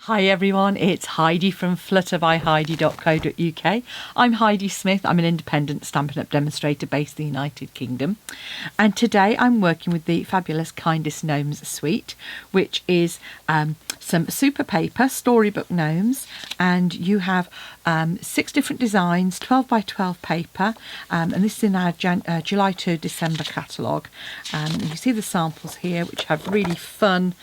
Hi everyone, it's Heidi from flutterbyheidi.co.uk. I'm Heidi Smith. I'm an independent Stampin' Up! Demonstrator based in the United Kingdom. And today I'm working with the fabulous Kindest Gnomes suite, which is some super paper storybook gnomes. And you have 6 different designs, 12 by 12 paper. And this is in our July to December catalogue. You see the samples here, which have really fun,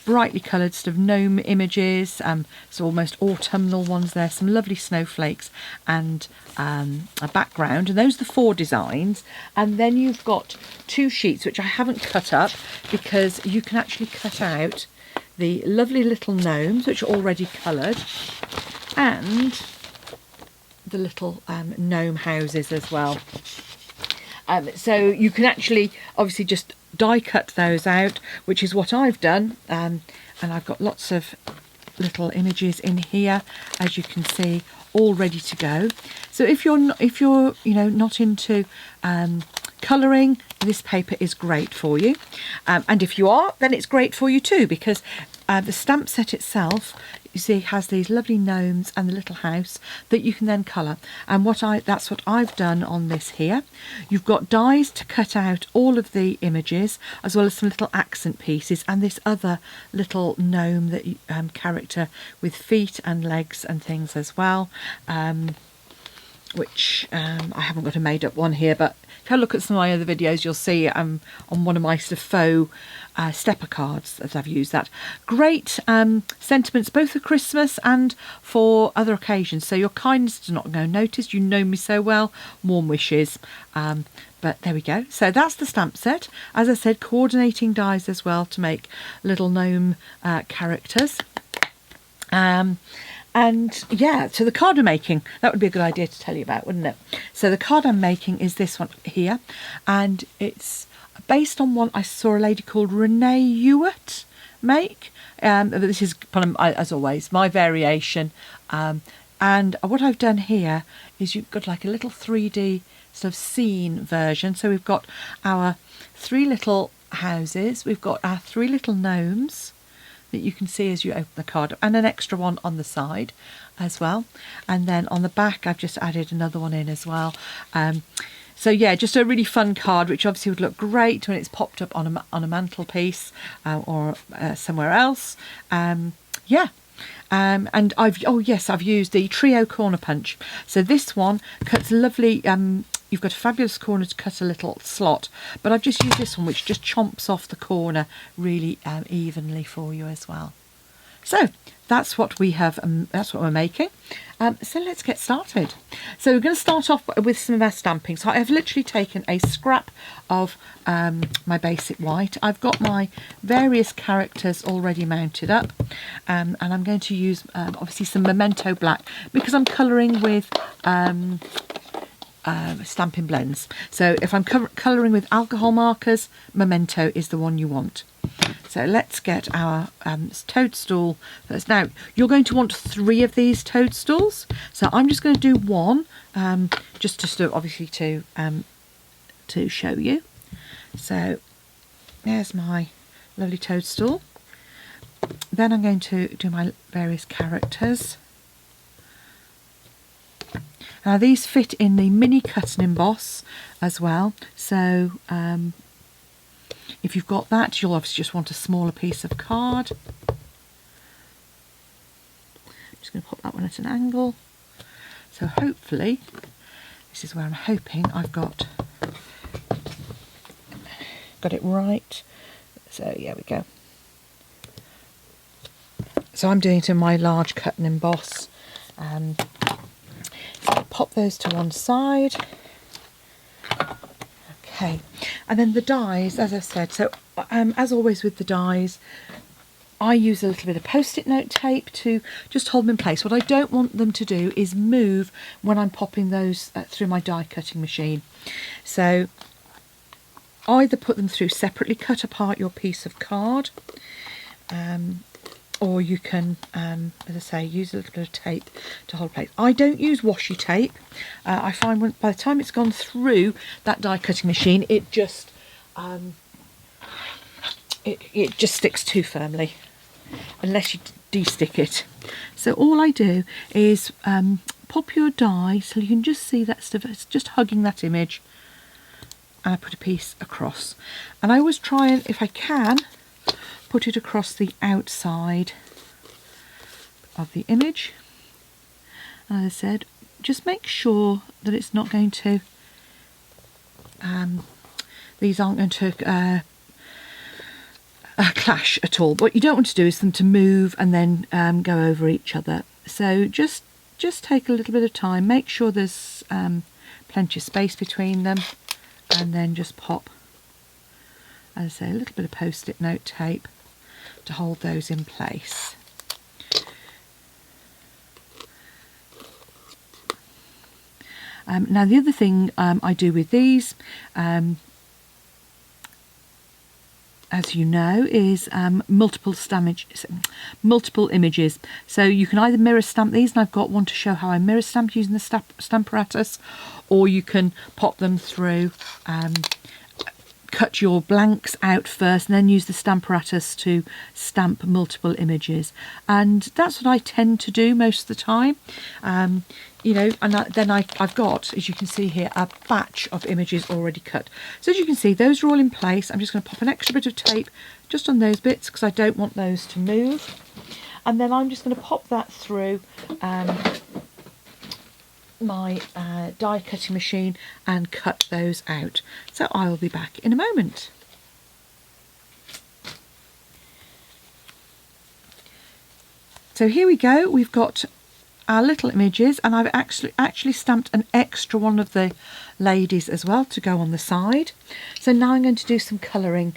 brightly coloured sort of gnome images, so almost autumnal ones there, some lovely snowflakes and a background, and those are the 4 designs. And then you've got 2 sheets which I haven't cut up because you can actually cut out the lovely little gnomes which are already coloured and the little gnome houses as well. So you can actually obviously just die cut those out, which is what I've done, and I've got lots of little images in here, as you can see, all ready to go. So if you're not into colouring, this paper is great for you, and if you are, then it's great for you too, because the stamp set itself, you see, has these lovely gnomes and the little house that you can then colour. And that's what I've done on this here. You've got dies to cut out all of the images, as well as some little accent pieces, and this other little gnome that character with feet and legs and things as well. Which I haven't got a made up one here, but if you look at some of my other videos, you'll see on one of my sort of faux stepper cards that I've used that. Great sentiments both for Christmas and for other occasions. So your kindness does not go noticed. You know me so well. Warm wishes. But there we go. So that's the stamp set. As I said, coordinating dies as well to make little gnome characters. And yeah, so the card I'm making, that would be a good idea to tell you about, wouldn't it? So the card I'm making is this one here, and it's based on one I saw a lady called Renee Ewart make. This is, as always, my variation. And what I've done here is you've got like a little 3D sort of scene version. So we've got our 3 little houses, we've got our 3 little gnomes that you can see as you open the card, and an extra one on the side as well. And then on the back I've just added another one in as well. So yeah, just a really fun card, which obviously would look great when it's popped up on a mantelpiece or somewhere else. Yeah. And I've used the Trio Corner Punch. So this one cuts lovely. You've got a fabulous corner to cut a little slot, but I've just used this one, which just chomps off the corner really evenly for you as well. So that's what we have. That's what we're making. So let's get started. So we're going to start off with some of our stamping. So I've literally taken a scrap of my basic white. I've got my various characters already mounted up, and I'm going to use obviously some Memento black because I'm colouring with Stampin' Blends. So if I'm colouring with alcohol markers, Memento is the one you want. So let's get our toadstool first. Now you're going to want 3 of these toadstools, so I'm just going to do one, just to obviously to show you. So there's my lovely toadstool. Then I'm going to do my various characters. Now these fit in the mini cut and emboss as well, so if you've got that, you'll obviously just want a smaller piece of card. I'm just going to pop that one at an angle. So hopefully, this is where I'm hoping I've got it right. So yeah, we go. So I'm doing it in my large cut and emboss. So I'll pop those to one side. Okay, and then the dies, as I said, so as always with the dies, I use a little bit of post-it note tape to just hold them in place. What I don't want them to do is move when I'm popping those through my die cutting machine. So either put them through separately, cut apart your piece of card, or you can, as I say, use a little bit of tape to hold place. I don't use washi tape. I find by the time it's gone through that die cutting machine, it just it just sticks too firmly. Unless you de-stick it. So all I do is pop your die so you can just see that stuff. It's just hugging that image, and I put a piece across. And I always try and, if I can, put it across the outside of the image. And as I said, just make sure that it's not going to, these aren't going to clash at all. What you don't want to do is them to move and then go over each other. So just take a little bit of time, make sure there's plenty of space between them, and then just pop, as I say, a little bit of post-it note tape to hold those in place. Now the other thing I do with these, as you know, is multiple images. So you can either mirror stamp these, and I've got one to show how I mirror stamp using the Stamparatus, or you can pop them through, cut your blanks out first and then use the Stamparatus to stamp multiple images. And that's what I tend to do most of the time. You know, and then I've got, as you can see here, a batch of images already cut. So as you can see, those are all in place. I'm just going to pop an extra bit of tape just on those bits because I don't want those to move. And then I'm just going to pop that through my die cutting machine and cut those out. So I will be back in a moment. So here we go, we've got our little images, and I've actually stamped an extra one of the ladies as well to go on the side. So now I'm going to do some colouring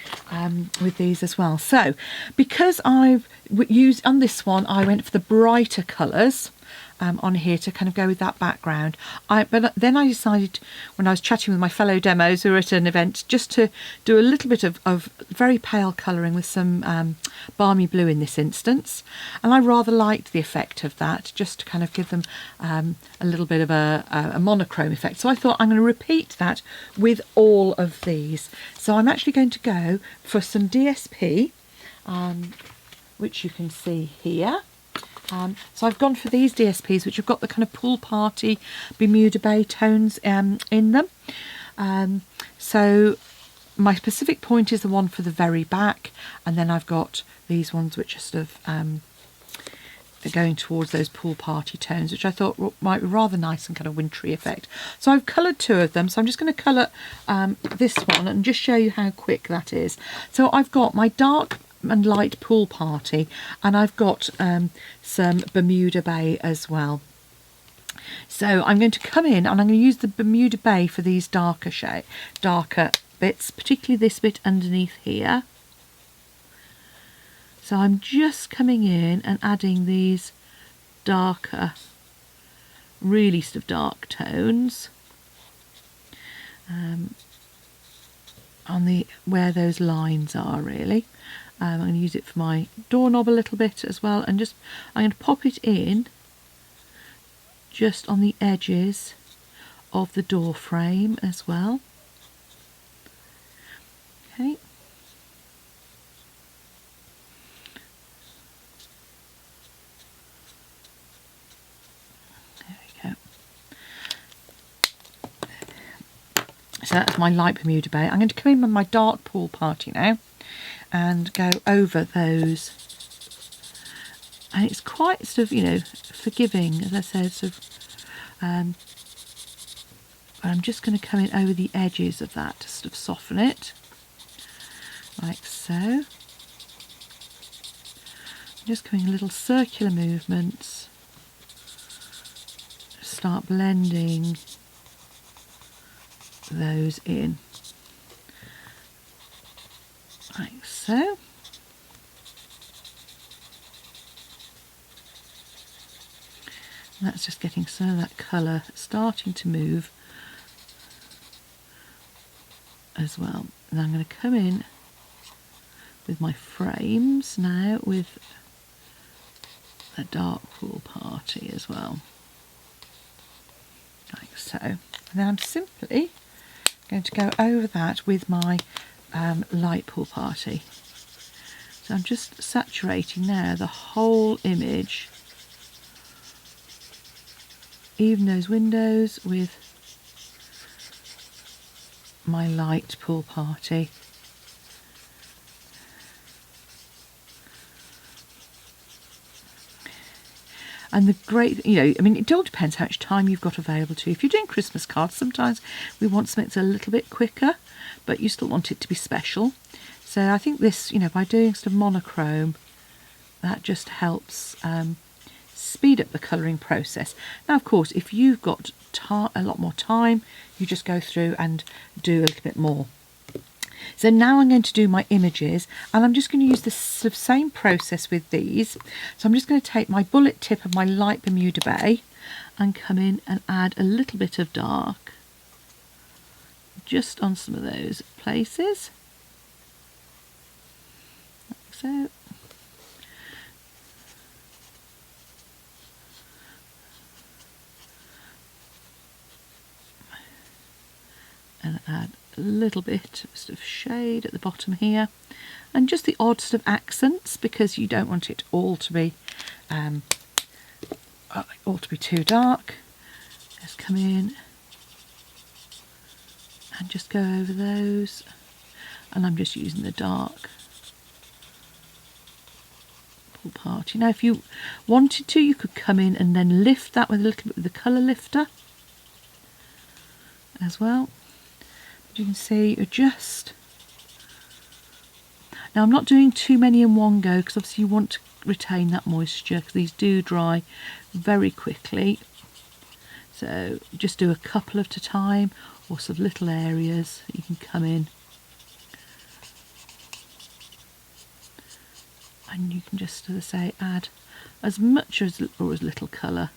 with these as well. So because I've used on this one, I went for the brighter colours on here to kind of go with that background. But then I decided, when I was chatting with my fellow demos who were at an event, just to do a little bit of very pale colouring with some balmy blue in this instance. And I rather liked the effect of that, just to kind of give them a little bit of a monochrome effect. So I thought I'm going to repeat that with all of these. So I'm actually going to go for some DSP, which you can see here. So I've gone for these DSPs, which have got the kind of pool party Bermuda Bay tones in them. So my specific point is the one for the very back, and then I've got these ones which are sort of going towards those pool party tones, which I thought might be rather nice and kind of wintry effect. So I've coloured two of them, so I'm just going to colour this one and just show you how quick that is. So I've got my dark and light pool party, and I've got some Bermuda Bay as well. So I'm going to come in and I'm going to use the Bermuda Bay for these darker bits, particularly this bit underneath here. So I'm just coming in and adding these darker, really sort of dark tones on the where those lines are really. I'm going to use it for my doorknob a little bit as well, and just I'm going to pop it in just on the edges of the door frame as well. Okay. There we go. So that's my light Bermuda Bay. I'm going to come in with my dark pool party now and go over those, and it's quite sort of, you know, forgiving, as I said, sort of, but I'm just going to come in over the edges of that to sort of soften it, like so. I'm just coming little circular movements, start blending those in. Like so. And that's just getting some of that colour starting to move as well. And I'm going to come in with my frames now with a dark pool party as well. Like so. And then I'm simply going to go over that with my light pool party. So I'm just saturating now the whole image, even those windows, with my light pool party. And the great, I mean, it all depends how much time you've got available to you. If you're doing Christmas cards, sometimes we want something that's a little bit quicker, but you still want it to be special. So I think this, by doing sort of monochrome, that just helps speed up the colouring process. Now, of course, if you've got a lot more time, you just go through and do a little bit more. So now I'm going to do my images, and I'm just going to use the same process with these. So I'm just going to take my bullet tip of my light Bermuda Bay and come in and add a little bit of dark just on some of those places, like so. And add a little bit of shade at the bottom here, and just the odd sort of accents, because you don't want it all to be too dark. Just come in and just go over those, and I'm just using the dark pool party. Now, if you wanted to, you could come in and then lift that with a little bit of the colour lifter as well. You can see, adjust. Now, I'm not doing too many in one go, because obviously you want to retain that moisture, because these do dry very quickly. So just do a couple at a time, or sort of little areas you can come in. And you can just, as I say, add as much or as little colour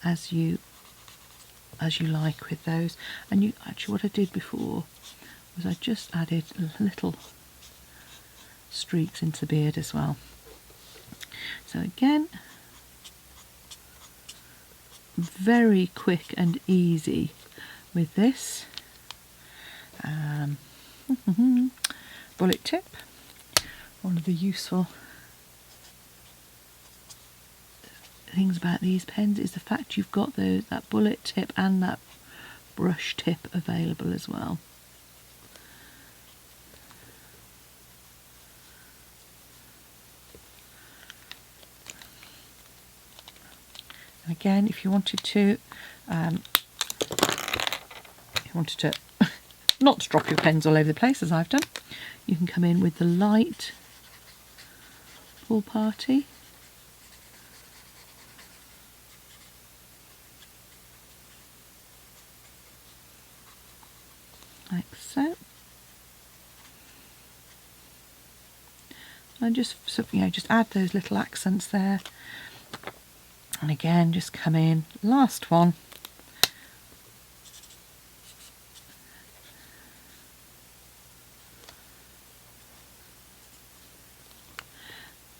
as you like with those. And actually, what I did before was I just added little streaks into the beard as well. So again, very quick and easy with this. Bullet tip, one of the useful things about these pens is the fact you've got that bullet tip and that brush tip available as well. And again, if you wanted to not to drop your pens all over the place as I've done, you can come in with the light pool party. Like so. And just add those little accents there. And again, just come in, last one.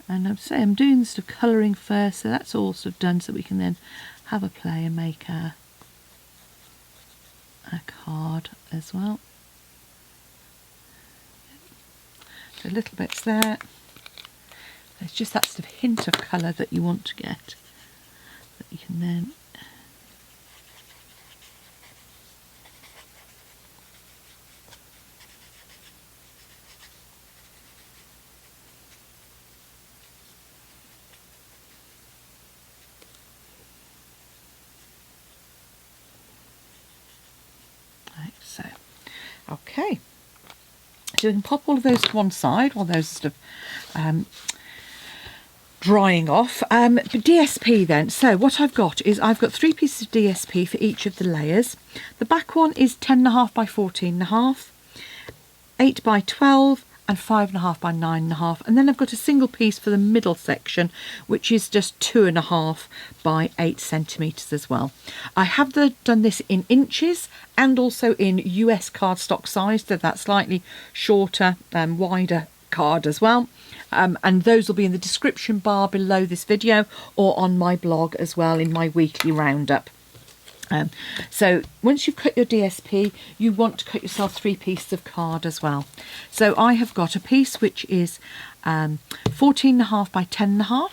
And I'm doing sort of colouring first, so that's all sort of done, so we can then have a play and make a card as well. So little bits there. It's just that sort of hint of colour that you want to get, that you can then so. Okay, so we can pop all of those to one side while those are sort of drying off. But DSP then, so what I've got is I've got 3 pieces of DSP for each of the layers. The back one is 10.5 by 14.5, 8 by 12 and 5.5 by 9.5, and then I've got a single piece for the middle section, which is just 2.5 by 8 centimetres as well. I have done this in inches and also in US cardstock size, so that slightly shorter and wider card as well. And those will be in the description bar below this video or on my blog as well in my weekly roundup. So once you've cut your DSP, you want to cut yourself 3 pieces of card as well. So I have got a piece which is 14.5 by 10.5,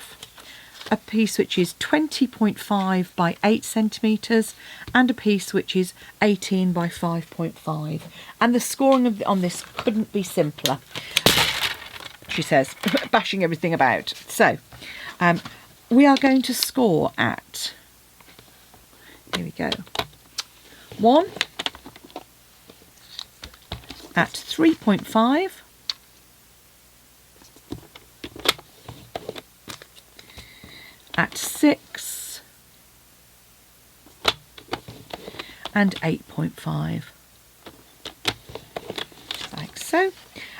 a piece which is 20.5 by 8 centimetres, and a piece which is 18 by 5.5. And the scoring on this couldn't be simpler, she says, bashing everything about. So we are going to score at, here we go, 1 at 3.5, at 6, and 8.5, like so.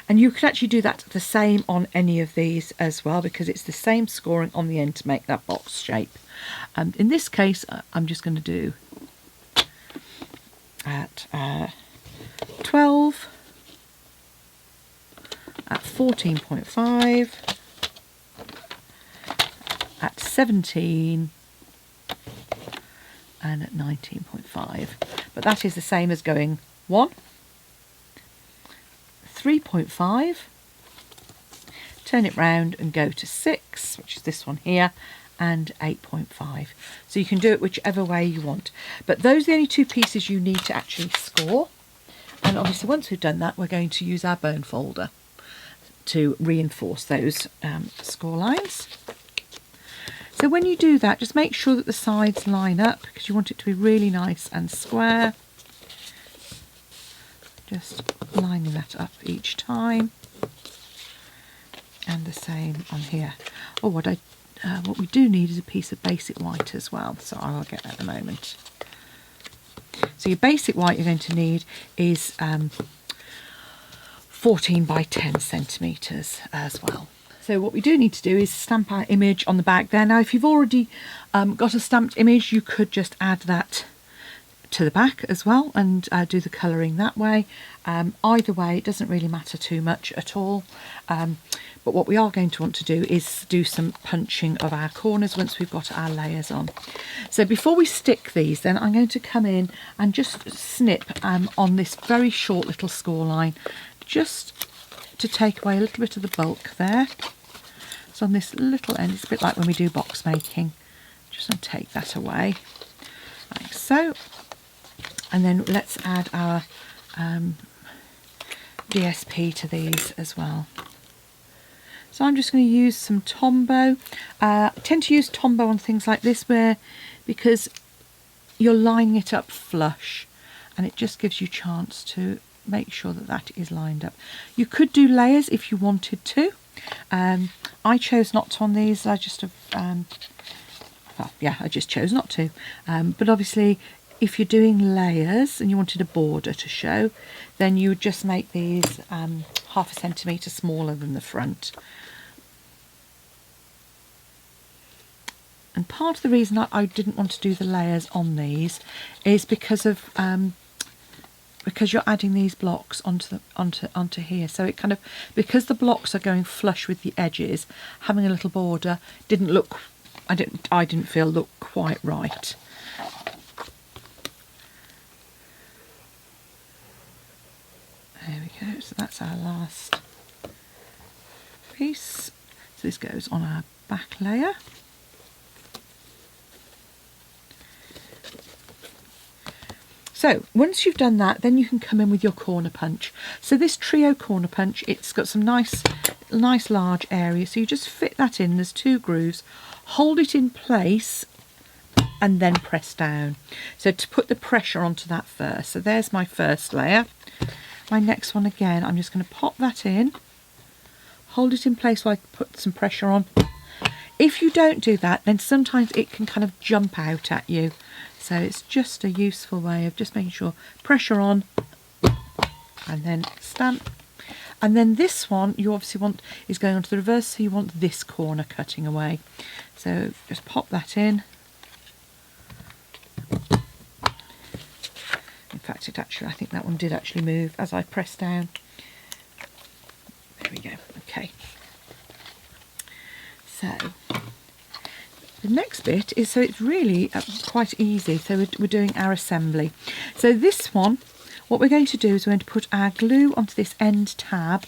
And you could actually do that the same on any of these as well, because it's the same scoring on the end to make that box shape. In this case, I'm just going to do at 12, at 14.5, at 17, and at 19.5. But that is the same as going 1, 3.5, turn it round and go to 6, which is this one here, and 8.5. So you can do it whichever way you want. But those are the only 2 pieces you need to actually score. And obviously once we've done that, we're going to use our bone folder to reinforce those score lines. So when you do that, just make sure that the sides line up, because you want it to be really nice and square. Just lining that up each time, and the same on here. Oh, what we do need is a piece of basic white as well, so I'll get that in a moment. So your basic white you're going to need is 14 by 10 centimetres as well. So what we do need to do is stamp our image on the back there. Now if you've already got a stamped image, you could just add that to the back as well and do the colouring that way. Either way, it doesn't really matter too much at all. But what we are going to want to do is do some punching of our corners once we've got our layers on. So before we stick these, then I'm going to come in and just snip on this very short little score line, just to take away a little bit of the bulk there. So on this little end, it's a bit like when we do box making. Just going to take that away, like so. And then let's add our DSP to these as well. So I'm just going to use some Tombow. I tend to use Tombow on things like this because you're lining it up flush, and it just gives you a chance to make sure that that is lined up. You could do layers if you wanted to. I chose not to on these. I just chose not to. But obviously, if you're doing layers and you wanted a border to show, then you would just make these 1/2 centimetre smaller than the front. And part of the reason I didn't want to do the layers on these is because you're adding these blocks onto here. So it kind of, because the blocks are going flush with the edges, having a little border didn't look, I didn't feel looked quite right. There we go, so that's our last piece. So this goes on our back layer. So once you've done that, then you can come in with your corner punch. So this trio corner punch, it's got some nice large area. So you just fit that in, there's 2 grooves, hold it in place and then press down. So to put the pressure onto that first. So there's my first layer. My next one again, I'm just going to pop that in, hold it in place while I put some pressure on. If you don't do that, then sometimes it can kind of jump out at you. So it's just a useful way of just making sure pressure on and then stamp. And then this one you obviously want is going onto the reverse, so you want this corner cutting away. So just pop that in. In fact, I think that one did actually move as I pressed down. There we go. Okay. So The next bit is, so it's really quite easy. So we're doing our assembly. So this one, what we're going to do is we're going to put our glue onto this end tab,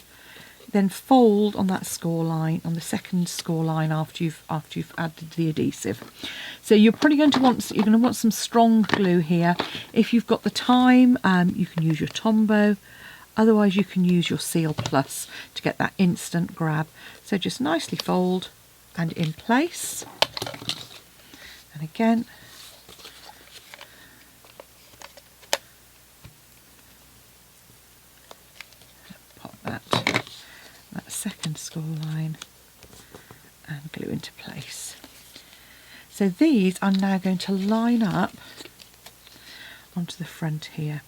then fold on that score line, on the second score line after you've added the adhesive. So you're probably going to want some strong glue here. If you've got the time, you can use your Tombow. Otherwise, you can use your Seal Plus to get that instant grab. So just nicely fold and in place. And again, pop that second score line and glue into place. So these I'm now going to line up onto the front here.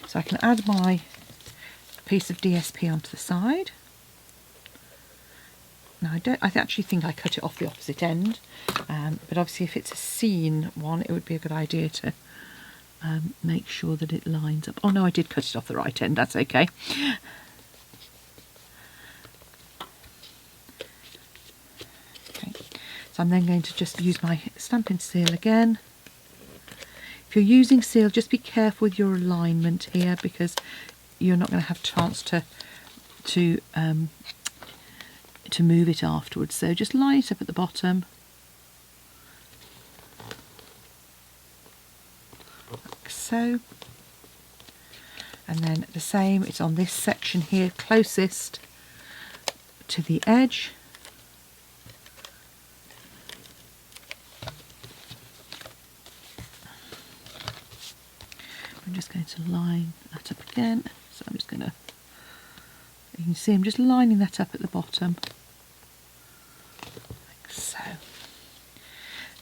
So I can add my piece of DSP onto the side. Now I actually think I cut it off the opposite end, but obviously if it's a seam one, it would be a good idea to make sure that it lines up. Oh no, I did cut it off the right end, that's okay. Okay, so I'm then going to just use my stamping seal again. If you're using seal, just be careful with your alignment here, because you're not going to have a chance to move it afterwards. So just line it up at the bottom, like so, and then the same, it's on this section here closest to the edge. I'm just going to line that up again. So I'm just going to, you can see I'm just lining that up at the bottom, like so.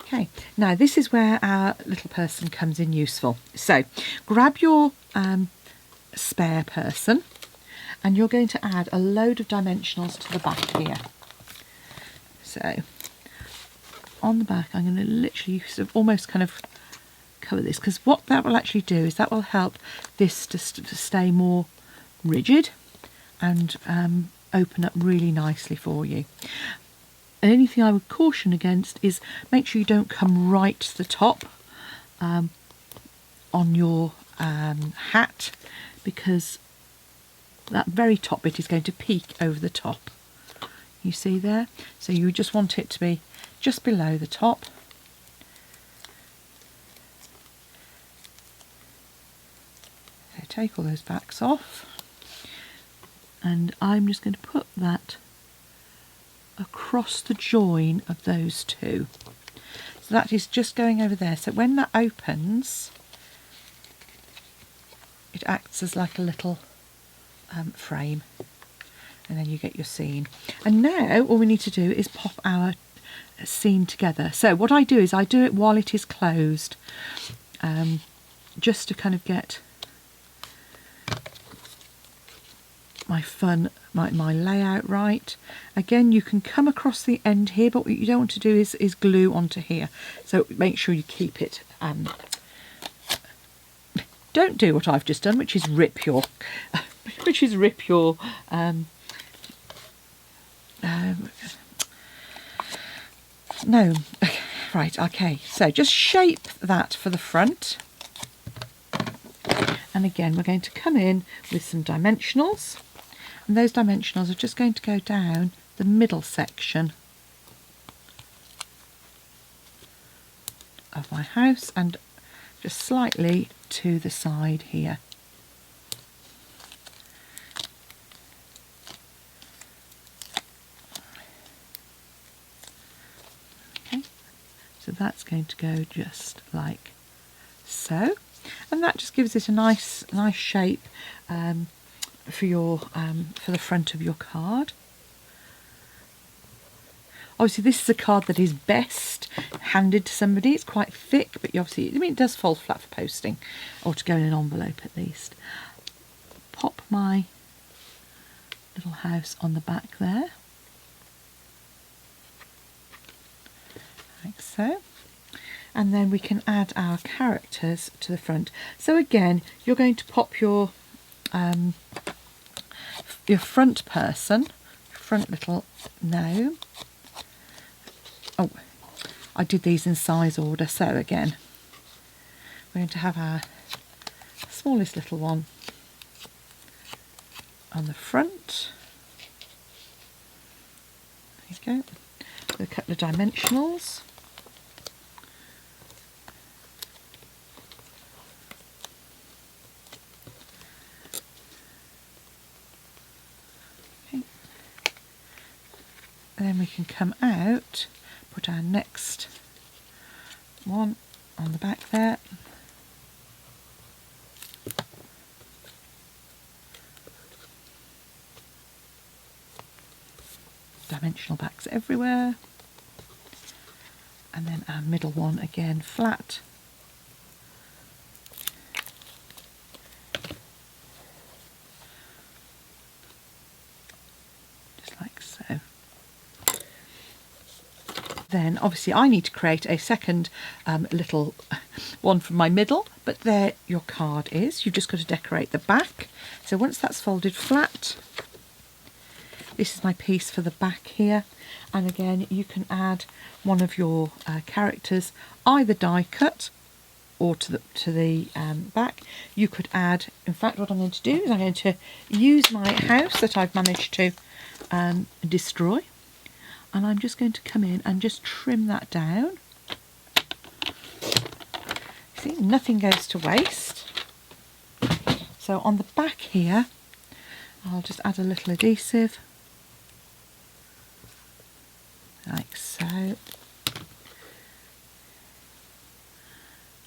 Okay, now this is where our little person comes in useful. So grab your spare person and you're going to add a load of dimensionals to the back here. So on the back I'm going to literally sort of almost kind of cover this, because what that will actually do is that will help this to stay more rigid and open up really nicely for you. And anything I would caution against is make sure you don't come right to the top on your hat, because that very top bit is going to peek over the top. You see there? So you just want it to be just below the top. So take all those backs off, and I'm just going to put that across the join of those two. So that is just going over there. So when that opens, it acts as like a little frame, and then you get your scene. And now all we need to do is pop our scene together. So what I do is I do it while it is closed, just to kind of get my layout right. Again, you can come across the end here, but what you don't want to do is glue onto here. So make sure you keep it. Don't do what I've just done, which is rip your, no. Right. Okay. So just shape that for the front. And again, we're going to come in with some dimensionals. And those dimensionals are just going to go down the middle section of my house and just slightly to the side here. Okay, so that's going to go just like so. And that just gives it a nice shape for the front of your card. Obviously, this is a card that is best handed to somebody. It's quite thick, but it does fold flat for posting, or to go in an envelope at least. Pop my little house on the back there, like so. And then we can add our characters to the front. So again, you're going to pop your front person, front little gnome. Oh, I did these in size order. So again, we're going to have our smallest little one on the front. There you go. With a couple of dimensionals. Okay. And then we can come out, put our next one on the back there. Dimensional backs everywhere, and then our middle one again flat, just like so. Then obviously I need to create a second little one from my middle, but there your card is. You've just got to decorate the back. So once that's folded flat, this is my piece for the back here, and again you can add one of your characters either die cut or to the back. You could add, in fact what I'm going to do is I'm going to use my house that I've managed to destroy, and I'm just going to come in and just trim that down. See, nothing goes to waste. So on the back here I'll just add a little adhesive like so,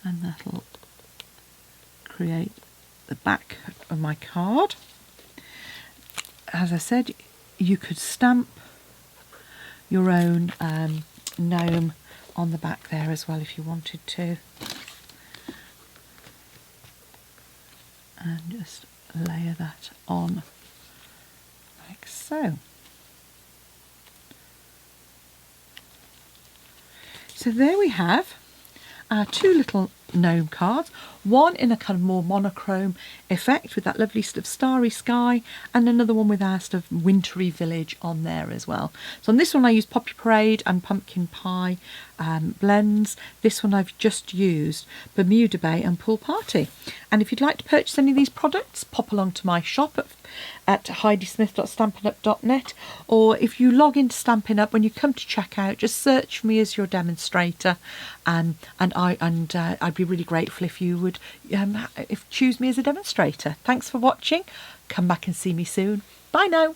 and that'll create the back of my card. As I said, you could stamp your own gnome on the back there as well if you wanted to, and just layer that on like so. So there we have our two little gnome cards, one in a kind of more monochrome effect with that lovely sort of starry sky, and another one with our sort of wintry village on there as well. So on this one I used Poppy Parade and Pumpkin Pie blends. This one I've just used Bermuda Bay and Pool Party. And if you'd like to purchase any of these products, pop along to my shop at heidismith.stampinup.net, or if you log into Stampin' Up, when you come to checkout, just search for me as your demonstrator, and I'd be really grateful if you would choose me as a demonstrator. Thanks for watching. Come back and see me soon. Bye now.